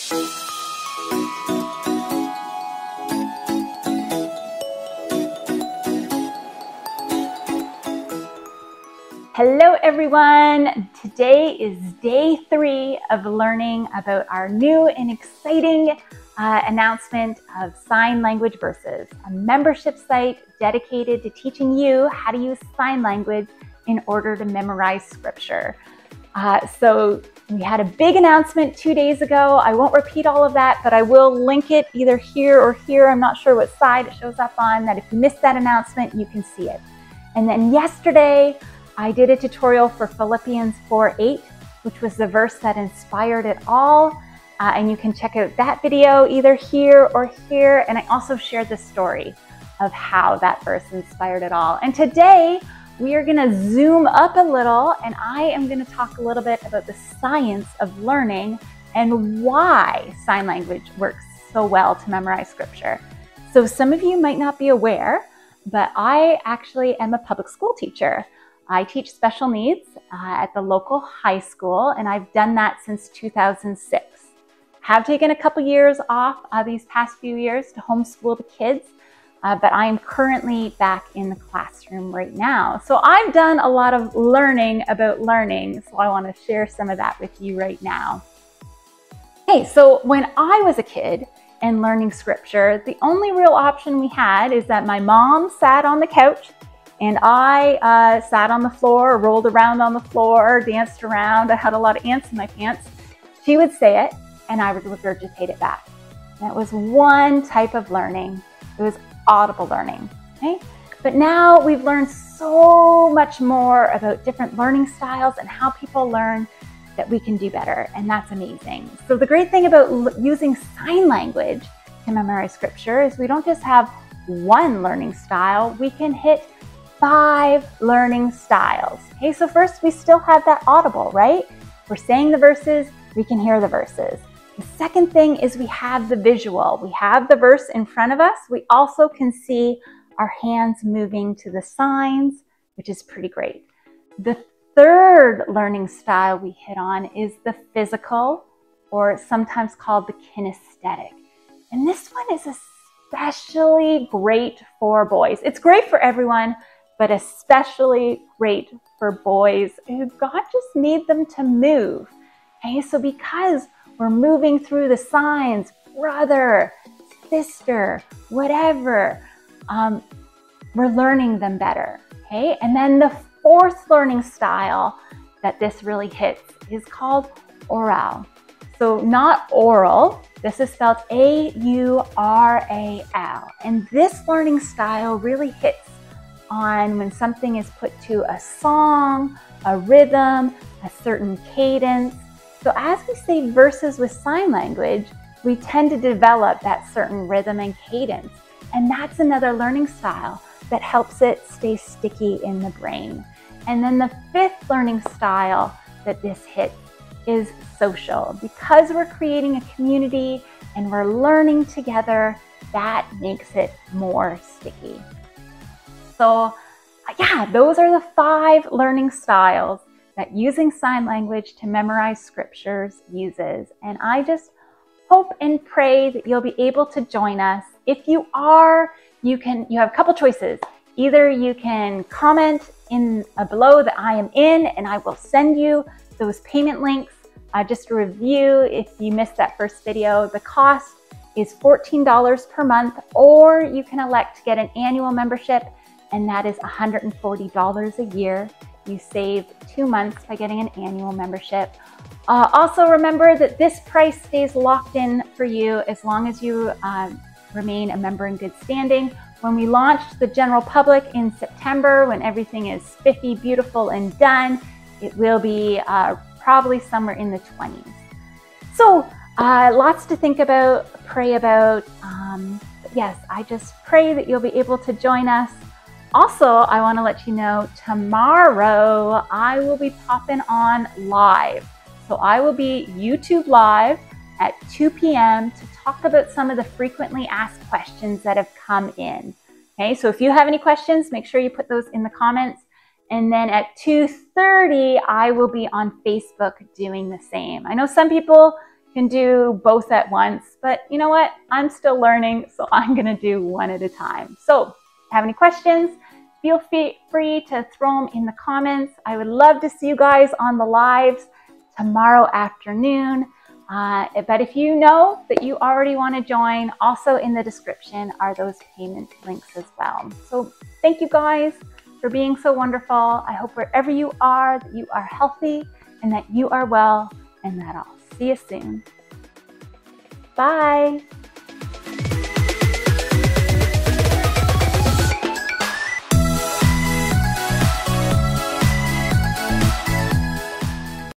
Hello everyone! Today is day 3 of learning about our new and exciting announcement of Sign Language Verses, a membership site dedicated to teaching you how to use sign language in order to memorize scripture. So we had a big announcement 2 days ago. I won't repeat all of that, but I will link it either here or here. I'm not sure what side it shows up on, that if you missed that announcement, you can see it. And then yesterday, I did a tutorial for Philippians 4:8, which was the verse that inspired it all. And you can check out that video either here or here. And I also shared the story of how that verse inspired it all. And today we are going to zoom up a little, and I am going to talk a little bit about the science of learning and why sign language works so well to memorize scripture. So some of you might not be aware, but I actually am a public school teacher. I teach special needs at the local high school, and I've done that since 2006. Have taken a couple years off these past few years to homeschool the kids, but I am currently back in the classroom right now. So I've done a lot of learning about learning, so I want to share some of that with you right now. Okay, so when I was a kid and learning scripture, the only real option we had is that my mom sat on the couch and I sat on the floor, rolled around on the floor, danced around. I had a lot of ants in my pants. She would say it, and I would regurgitate it back. That was one type of learning. It was audible learning, okay? But now we've learned so much more about different learning styles and how people learn that we can do better, and that's amazing. So the great thing about using sign language to memorize scripture is we don't just have one learning style, we can hit 5 learning styles. Okay, so first we still have that audible, right? We're saying the verses, we can hear the verses. The second thing is we have the visual. We have the verse in front of us. We also can see our hands moving to the signs, which is pretty great. The third learning style we hit on is the physical, or sometimes called the kinesthetic. And this one is especially great for boys. It's great for everyone, but especially great for boys who God just need them to move. Okay, so because we're moving through the signs, brother, sister, whatever, we're learning them better. Okay, and then the fourth learning style that this really hits is called oral. So not oral, this is spelled A-U-R-A-L. And this learning style really hits on when something is put to a song, a rhythm, a certain cadence. So as we say verses with sign language, we tend to develop that certain rhythm and cadence. And that's another learning style that helps it stay sticky in the brain. And then the fifth learning style that this hits is social. Because we're creating a community and we're learning together, that makes it more sticky. So yeah, those are the 5 learning styles that using sign language to memorize scriptures uses. And I just hope and pray that you'll be able to join us. If you are, you have a couple choices. Either you can comment in below that I am in, and I will send you those payment links. Just a review, if you missed that first video, the cost is $14 per month, or you can elect to get an annual membership, and that is $140 a year. You save 2 months by getting an annual membership. Also remember that this price stays locked in for you as long as you remain a member in good standing. When we launched the general public in September, when everything is spiffy, beautiful, and done, it will be probably somewhere in the 20s. So lots to think about, pray about. Yes, I just pray that you'll be able to join us. Also, I want to let you know, tomorrow I will be popping on live. So I will be YouTube live at 2 p.m. to talk about some of the frequently asked questions that have come in. Okay, so if you have any questions, make sure you put those in the comments. And then at 2:30, I will be on Facebook doing the same. I know some people can do both at once, but you know what? I'm still learning, so I'm going to do one at a time. So if you have any questions, feel free to throw them in the comments. I would love to see you guys on the lives tomorrow afternoon. But if you know that you already want to join, also in the description are those payment links as well. So thank you guys for being so wonderful. I hope wherever you are, that you are healthy and that you are well, and that I'll see you soon. Bye.